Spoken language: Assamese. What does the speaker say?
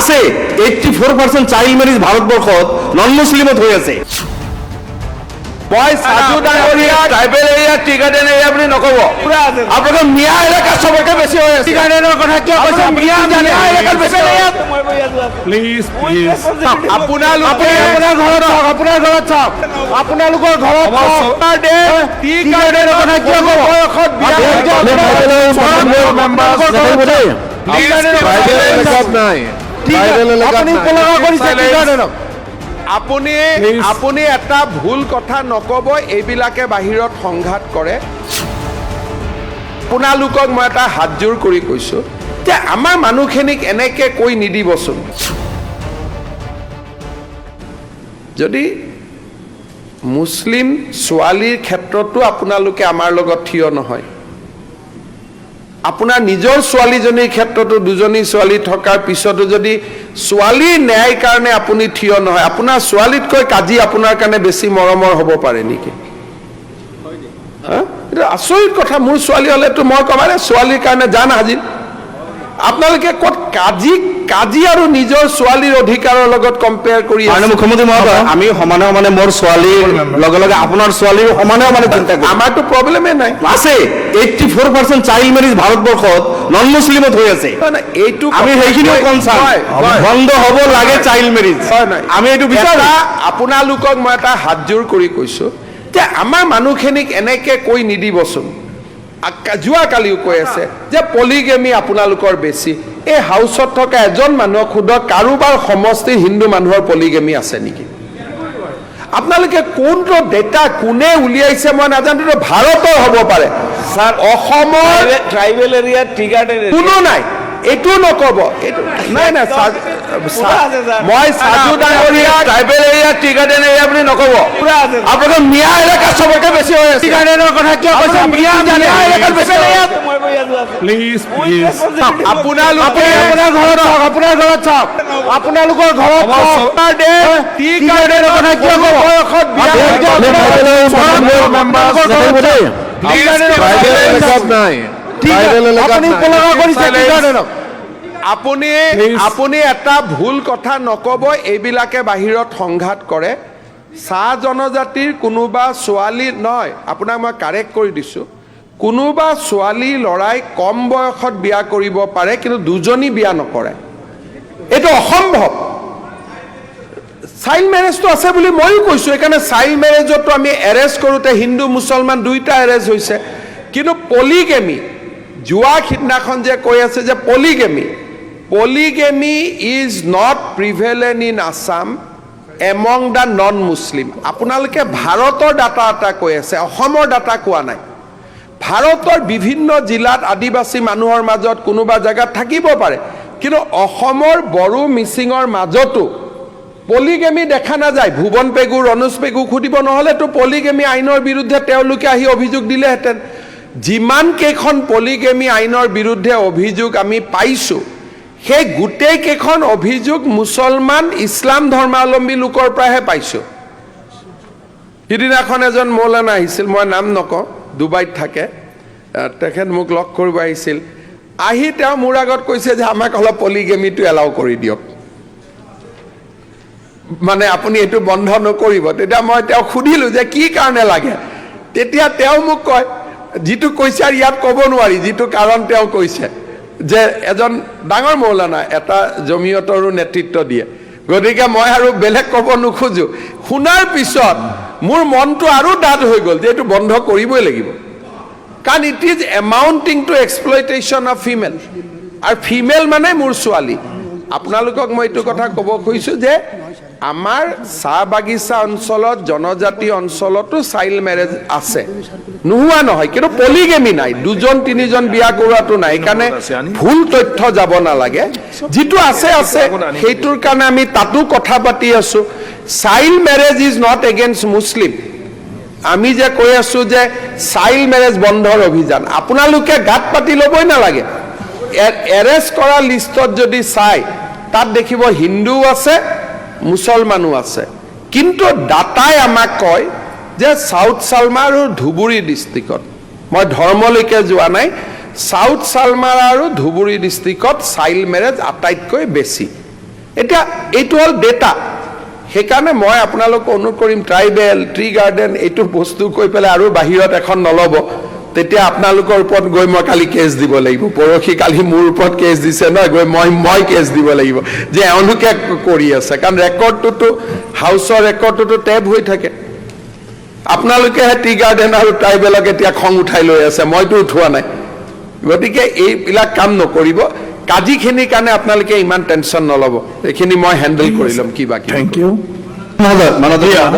আছে 84% চাইল্ড ম্যাৰেজ ভাৰতবৰ্ষত নন মুসলিমত হৈ আছে। মই সাজু ডাঙৰীয়া tribal area tea garden area বুলি নক'ব, আপোনালোকৰ মিয়া এলেকা চবকে বেছি হৈ আছে। টি গাৰ্ডেনৰ কথা কিয় কৈছে? মিয়া এলেকাত বেছি হৈ আছে। প্লিজ আপোনালোকে আপোনাৰ ঘৰত চাওক, আপোনাৰ ঘৰত চাওক, আপোনালোকৰ ঘৰত টি গাৰ্ডেনৰ কথা কিয় ক'ব? বয়সত বিয়া আপুনি এটা ভুল কথা নক'ব, এইবিলাকে বাহিৰত সংঘাত কৰে। আপোনালোকক মই এটা হাতযোৰ কৰি কৈছোঁ যে আমাৰ মানুহখিনিক এনেকৈ কৈ নিদিবচোন। যদি মুছলিম ছোৱালীৰ ক্ষেত্ৰতো আপোনালোকে আমাৰ লগত থিয় নহয়, আপোনাৰ নিজৰ ছোৱালীজনীৰ ক্ষেত্ৰতো দুজনী ছোৱালী থকাৰ পিছতো যদি ছোৱালীৰ ন্যায়ৰ কাৰণে আপুনি থিয় নহয়, আপোনাৰ ছোৱালীতকৈ কাজি আপোনাৰ কাৰণে বেছি মৰমৰ হ'ব পাৰে নেকি? এইটো আচৰিত কথা। মোৰ ছোৱালী হ'লেতো মই ক'ম ছোৱালীৰ কাৰণে জান হাজিৰ। আপোনালোকে ক'ত কাজি আৰু নিজৰ ছোৱালীৰ অধিকাৰৰ লগত কম্পেয়াৰ কৰি আছে? মুখ্যমন্ত্ৰী মহোদয়, আমি সমানে সমানে মোৰ ছোৱালীৰ লগে লগে আপোনাৰ ছোৱালীৰ সমানে সমানে চিন্তা কৰোঁ। আমাৰতো প্ৰব্লেমেই নাই। আছে 84% চাইল্ড ম্যারেজ ভারতবর্ষত নন মুসলিমত হৈ আছে। এইটো আমি সেইখিনিও কনসার্ন বন্ধ হ'ব লাগে চাইল্ড ম্যারেজ। আমি এইটো বিচাৰো। আপোনালোকক মই এটা হাতযোৰ কৰি কৈছোঁ যে আমাৰ মানুহখিনিক এনেকৈ কৈ নিদিবচোন। যোৱাকালিও কৈ আছে যে পলিগেমি আপোনালোকৰ বেছি। এই হাউচত থকা এজন মানুহক সোধক কাৰোবাৰ সমষ্টিৰ হিন্দু মানুহৰ পলিগেমি আছে নেকি? আপোনালোকে কোনটো ডেটা কোনে উলিয়াইছে মই নাজানো, ভাৰতৰ হ'ব পাৰে, অসমৰ ট্ৰাইবেল এৰিয়াত টি গাৰ্ডেন কোনো নাই। এইটো নক'ব, এইটো নাই নাই। মই সাজু ডাঙৰীয়া tribal area tea garden area বুলি নক'ব, আপোনালোকৰ মিয়া এলেকা চবকে বেছি হৈ আছে। টি গাৰ্ডেনৰ কথা কিয় কৈছে? মিয়া এলেকাত বেছি হৈ আছে। প্লিজ আপোনালোকে আপোনাৰ ঘৰত চাওক, আপোনাৰ ঘৰত চাওক, আপোনালোকৰ ঘৰত টি গাৰ্ডেনৰ কথা কিয় ক'ব? বয়সত আপুনি এটা ভুল কথা নক'ব, এইবিলাকে বাহিৰত সংঘাত কৰে। চাহ জনজাতিৰ কোনোবা ছোৱালী নহয়, আপোনাক মই কাৰেক্ট কৰি দিছোঁ, কোনোবা ছোৱালী ল'ৰাই কম বয়সত বিয়া কৰিব পাৰে কিন্তু দুজনী বিয়া নকৰে। এইটো অসম্ভৱ। চাইল্ড মেৰেজটো আছে বুলি ময়ো কৈছোঁ, সেইকাৰণে চাইল্ড মেৰেজতো আমি এৰেষ্ট কৰোঁতে হিন্দু মুছলমান দুইটা এৰেষ্ট হৈছে। কিন্তু পলিগেমি যোৱা সিদিনাখন যে কৈ আছে যে polygamy is not prevalent in Assam among the non Muslim. আপোনালোকে ভাৰতৰ ডাটা এটা কৈ আছে, অসমৰ ডাটা কোৱা নাই। ভাৰতৰ বিভিন্ন জিলাত আদিবাসী মানুহৰ মাজত কোনোবা জেগাত থাকিব পাৰে, কিন্তু অসমৰ বড়ো মিচিঙৰ মাজতো পলিগেমি দেখা নাযায়। ভুৱন পেগু ৰণোজ পেগুক সুধিব, নহ'লেতো পলিগেমি আইনৰ বিৰুদ্ধে তেওঁলোকে আহি অভিযোগ দিলেহেঁতেন। যিমান কেইখন পলিগেমি আইনৰ বিৰুদ্ধে অভিযোগ আমি পাইছোঁ, সেই গোটেই কেইখন অভিযোগ মুছলমান ইছলাম ধৰ্মাৱলম্বী লোকৰ পৰাহে পাইছোঁ। সিদিনাখন এজন মৌলানা আহিছিল, মই নাম নকওঁ, ডুবাইত থাকে, তেখেত মোক লগ কৰিব আহিছিল। আহি তেওঁ মোৰ আগত কৈছে যে আমাক অলপ পলিগেমিটো এলাউ কৰি দিয়ক, মানে আপুনি এইটো বন্ধ নকৰিব। তেতিয়া মই তেওঁক সুধিলোঁ যে কি কাৰণে লাগে। তেতিয়া তেওঁ মোক কয়, যিটো কৈছে আৰু ইয়াত ক'ব নোৱাৰি, যিটো কাৰণ তেওঁ কৈছে যে এজন ডাঙৰ মৌলানা এটা জমিয়তৰো নেতৃত্ব দিয়ে, গতিকে মই আৰু বেলেগ ক'ব নোখোজোঁ। শুনাৰ পিছত মোৰ মনটো আৰু ডাঠ হৈ গ'ল যে এইটো বন্ধ কৰিবই লাগিব, কাৰণ it is amounting to exploitation of female. আৰু ফিমেল মানে মোৰ ছোৱালী। আপোনালোকক মই এইটো কথা ক'ব খুজিছোঁ যে আমাৰ চাহ বাগিচা অঞ্চলত জনজাতি অঞ্চলতো চাইল্ড মেৰেজ আছে, নোহোৱা নহয়, কিন্তু পলিগেমি নাই, দুজন তিনিজন বিয়া কৰোৱাটো নাই। সেইকাৰণে ভুল তথ্য যাব নালাগে, যিটো আছে আছে সেইটোৰ কাৰণে আমি তাতো কথা পাতি আছোঁ। Child marriage is not against Muslim. আমি যে কৈ আছোঁ যে চাইল্ড মেৰেজ বন্ধৰ অভিযান, আপোনালোকে গাত পাতি ল'বই নালাগে। এৰেষ্ট কৰা লিষ্টত যদি চাই তাত দেখিব হিন্দুও আছে মুছলমানো আছে, কিন্তু ডাটাই আমাক কয় যে সাউথ সালমা আৰু ধুবুৰী ডিষ্ট্ৰিক্টত, মই ধৰ্মলৈকে যোৱা নাই, সাউথ সালমা আৰু ধুবুৰী ডিষ্ট্ৰিক্টত চাইল্ড মেৰেজ আটাইতকৈ বেছি। এতিয়া এইটো হ'ল ডেটা সেইকাৰণে মই আপোনালোকক অনুৰোধ কৰিম ট্ৰাইবেল ট্ৰি গাৰ্ডেন এইটো বস্তু কৈ পেলাই আৰু বাহিৰত এখন নল'ব তেতিয়া আপোনালোকৰ ওপৰত গৈ মই কালি কেছ দিব লাগিব পৰহি কালি মোৰ ওপৰত কেছ দিছে নহয় গৈ মই কেছ দিব লাগিব যে এওঁলোকে কৰি আছে কাৰণ ৰেকৰ্ডটোতো হাউচৰ ৰেকৰ্ডটোতো টেপ হৈ থাকে আপোনালোকেহে টি গাৰ্ডেন আৰু ট্ৰাইবেলক এতিয়া খং উঠাই লৈ আছে মইতো উঠোৱা নাই গতিকে এইবিলাক কাম নকৰিব কাজিখিনিৰ কাৰণে আপোনালোকে ইমান টেনশ্যন নল'ব এইখিনি মই হেণ্ডেল কৰি ল'ম কিবা থ্যাংক ইউ মহোদয়